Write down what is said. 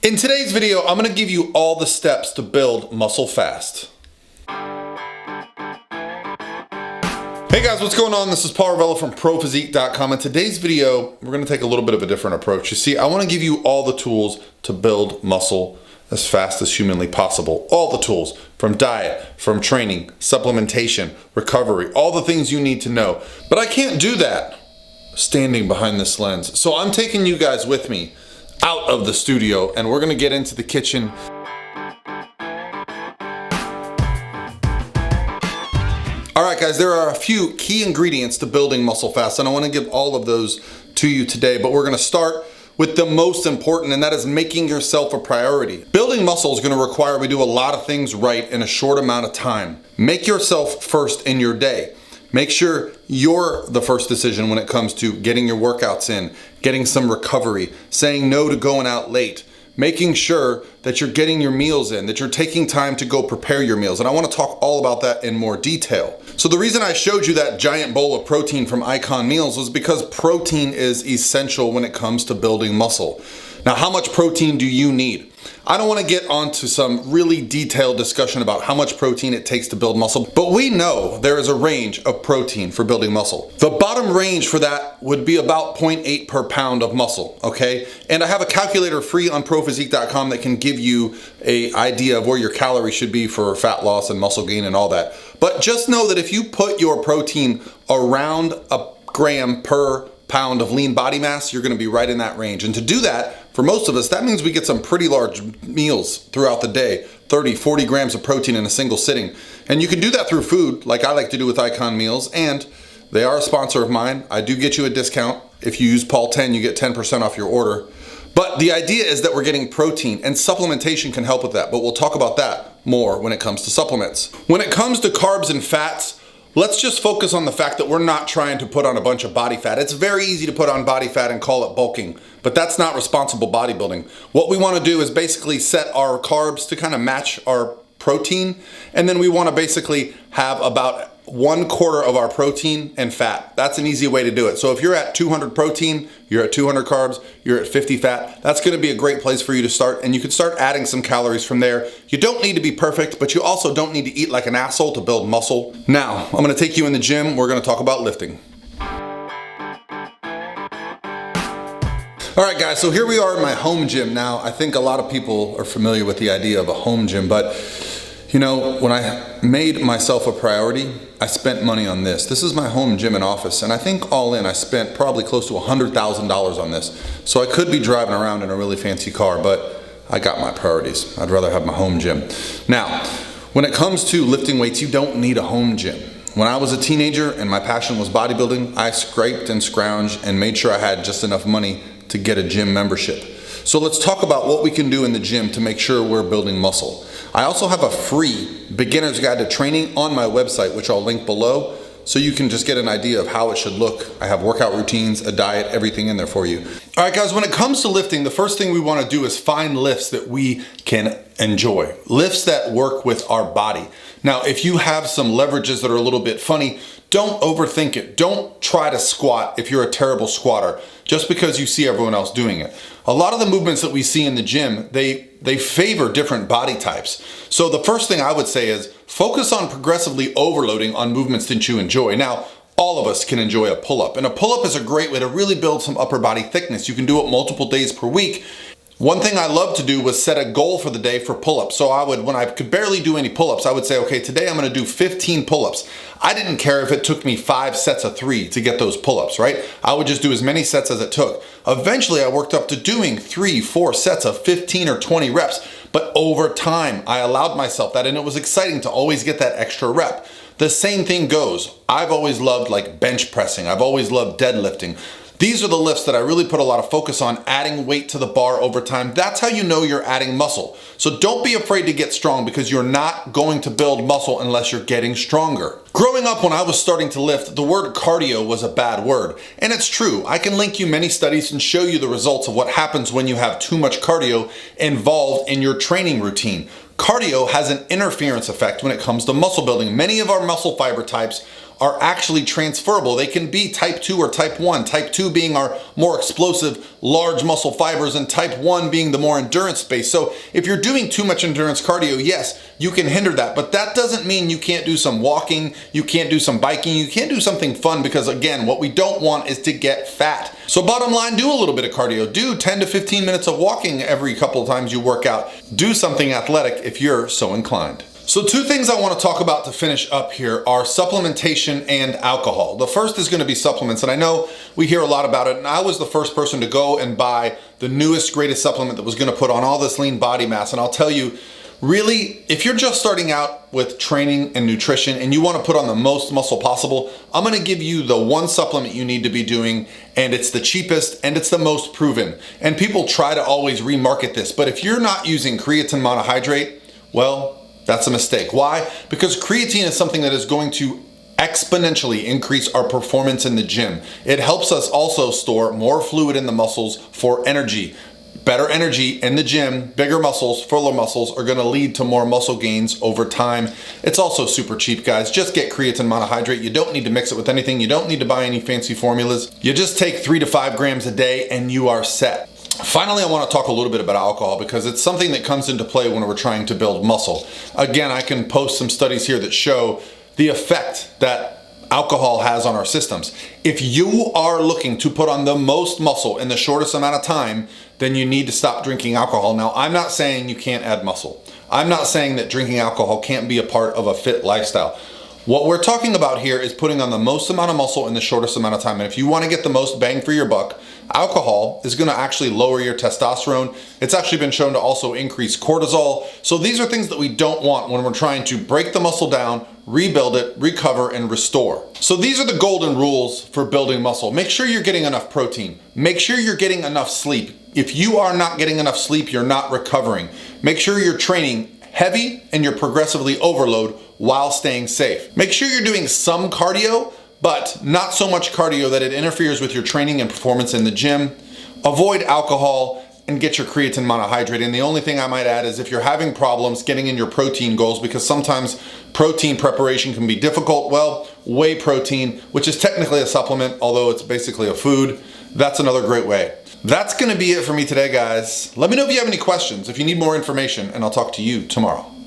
In today's video, I'm gonna give you all the steps to build muscle fast. Hey guys, what's going on? This is Paul Ravella from ProPhysique.com. In today's video, we're gonna take a little bit of a different approach. You see, I wanna give you all the tools to build muscle as fast as humanly possible. All the tools, from diet, from training, supplementation, recovery, all the things you need to know. But I can't do that standing behind this lens. So I'm taking you guys with me out of the studio, and we're gonna get into the kitchen. All right guys, there are a few key ingredients to building muscle fast, and I wanna give all of those to you today, but we're gonna start with the most important, and that is making yourself a priority. Building muscle is gonna require we do a lot of things right in a short amount of time. Make yourself first in your day. Make sure you're the first decision when it comes to getting your workouts in, getting some recovery, saying no to going out late, making sure that you're getting your meals in, that you're taking time to go prepare your meals. And I want to talk all about that in more detail. So the reason I showed you that giant bowl of protein from Icon Meals was because protein is essential when it comes to building muscle. Now, how much protein do you need? I don't want to get onto some really detailed discussion about how much protein it takes to build muscle, but we know there is a range of protein for building muscle. The bottom range for that would be about 0.8 per pound of muscle, okay? And I have a calculator free on ProPhysique.com that can give you an idea of where your calories should be for fat loss and muscle gain and all that. But just know that if you put your protein around a gram per pound of lean body mass, you're gonna be right in that range. And to do that, for most of us, that means we get some pretty large meals throughout the day, 30, 40 grams of protein in a single sitting. And you can do that through food, like I like to do with Icon Meals, and they are a sponsor of mine. I do get you a discount. If you use Paul10, you get 10% off your order. But the idea is that we're getting protein, and supplementation can help with that, but we'll talk about that more when it comes to supplements. When it comes to carbs and fats, let's just focus on the fact that we're not trying to put on a bunch of body fat. It's very easy to put on body fat and call it bulking, but that's not responsible bodybuilding. What we want to do is basically set our carbs to kind of match our protein, and then we want to basically have about 1/4 of our protein and fat. That's an easy way to do it. So if you're at 200 protein, you're at 200 carbs, you're at 50 fat, that's gonna be a great place for you to start, and you can start adding some calories from there. You don't need to be perfect, but you also don't need to eat like an asshole to build muscle. Now, I'm gonna take you in the gym. We're gonna talk about lifting. All right guys, so here we are in my home gym now. I think a lot of people are familiar with the idea of a home gym, but you know, when I made myself a priority, I spent money on this. This is my home gym and office, and I think all in, I spent probably close to $100,000 on this. So I could be driving around in a really fancy car, but I got my priorities. I'd rather have my home gym. Now, when it comes to lifting weights, you don't need a home gym. When I was a teenager and my passion was bodybuilding, I scraped and scrounged and made sure I had just enough money to get a gym membership. So let's talk about what we can do in the gym to make sure we're building muscle. I also have a free beginner's guide to training on my website, which I'll link below, so you can just get an idea of how it should look. I have workout routines, a diet, everything in there for you. All right guys, when it comes to lifting, the first thing we want to do is find lifts that we can enjoy. Lifts that work with our body. Now, if you have some leverages that are a little bit funny, don't overthink it. Don't try to squat if you're a terrible squatter, just because you see everyone else doing it. A lot of the movements that we see in the gym, they favor different body types. So the first thing I would say is focus on progressively overloading on movements that you enjoy. Now, all of us can enjoy a pull-up, and a pull-up is a great way to really build some upper body thickness. You can do it multiple days per week. One thing I love to do was set a goal for the day for pull-ups. So I would, when I could barely do any pull-ups, I would say, okay, today I'm gonna do 15 pull-ups. I didn't care if it took me 5 sets of 3 to get those pull-ups, right? I would just do as many sets as it took. Eventually I worked up to doing 3, 4 sets of 15 or 20 reps, but over time I allowed myself that, and it was exciting to always get that extra rep. The same thing goes. I've always loved like bench pressing. I've always loved deadlifting. These are the lifts that I really put a lot of focus on, adding weight to the bar over time. That's how you know you're adding muscle. So don't be afraid to get strong, because you're not going to build muscle unless you're getting stronger. Growing up, when I was starting to lift, the word cardio was a bad word. And it's true. I can link you many studies and show you the results of what happens when you have too much cardio involved in your training routine. Cardio has an interference effect when it comes to muscle building. Many of our muscle fiber types are actually transferable. They can be type 2 or type 1. Type 2 being our more explosive, large muscle fibers, and type 1 being the more endurance based. So if you're doing too much endurance cardio, yes, you can hinder that, but that doesn't mean you can't do some walking, you can't do some biking, you can't do something fun, because again, what we don't want is to get fat. So bottom line, do a little bit of cardio. Do 10 to 15 minutes of walking every couple of times you work out. Do something athletic if you're so inclined. So two things I want to talk about to finish up here are supplementation and alcohol. The first is going to be supplements, and I know we hear a lot about it, and I was the first person to go and buy the newest, greatest supplement that was going to put on all this lean body mass. And I'll tell you, really, if you're just starting out with training and nutrition and you want to put on the most muscle possible, I'm going to give you the one supplement you need to be doing, and it's the cheapest and it's the most proven. And people try to always remarket this, but if you're not using creatine monohydrate, well, that's a mistake. Why? Because creatine is something that is going to exponentially increase our performance in the gym. It helps us also store more fluid in the muscles for energy. Better energy in the gym, bigger muscles, fuller muscles are gonna lead to more muscle gains over time. It's also super cheap, guys. Just get creatine monohydrate. You don't need to mix it with anything. You don't need to buy any fancy formulas. You just take 3 to 5 grams a day and you are set. Finally, I want to talk a little bit about alcohol, because it's something that comes into play when we're trying to build muscle. Again, I can post some studies here that show the effect that alcohol has on our systems. If you are looking to put on the most muscle in the shortest amount of time, then you need to stop drinking alcohol. Now, I'm not saying you can't add muscle. I'm not saying that drinking alcohol can't be a part of a fit lifestyle. What we're talking about here is putting on the most amount of muscle in the shortest amount of time. And if you want to get the most bang for your buck, alcohol is going to actually lower your testosterone. It's actually been shown to also increase cortisol. So these are things that we don't want when we're trying to break the muscle down, rebuild it, recover, and restore. So these are the golden rules for building muscle. Make sure you're getting enough protein. Make sure you're getting enough sleep. If you are not getting enough sleep, you're not recovering. Make sure you're training heavy and you're progressively overload while staying safe. Make sure you're doing some cardio, but not so much cardio that it interferes with your training and performance in the gym. Avoid alcohol and get your creatine monohydrate. And the only thing I might add is if you're having problems getting in your protein goals, because sometimes protein preparation can be difficult, well, whey protein, which is technically a supplement, although it's basically a food, that's another great way. That's gonna be it for me today, guys. Let me know if you have any questions, if you need more information, and I'll talk to you tomorrow.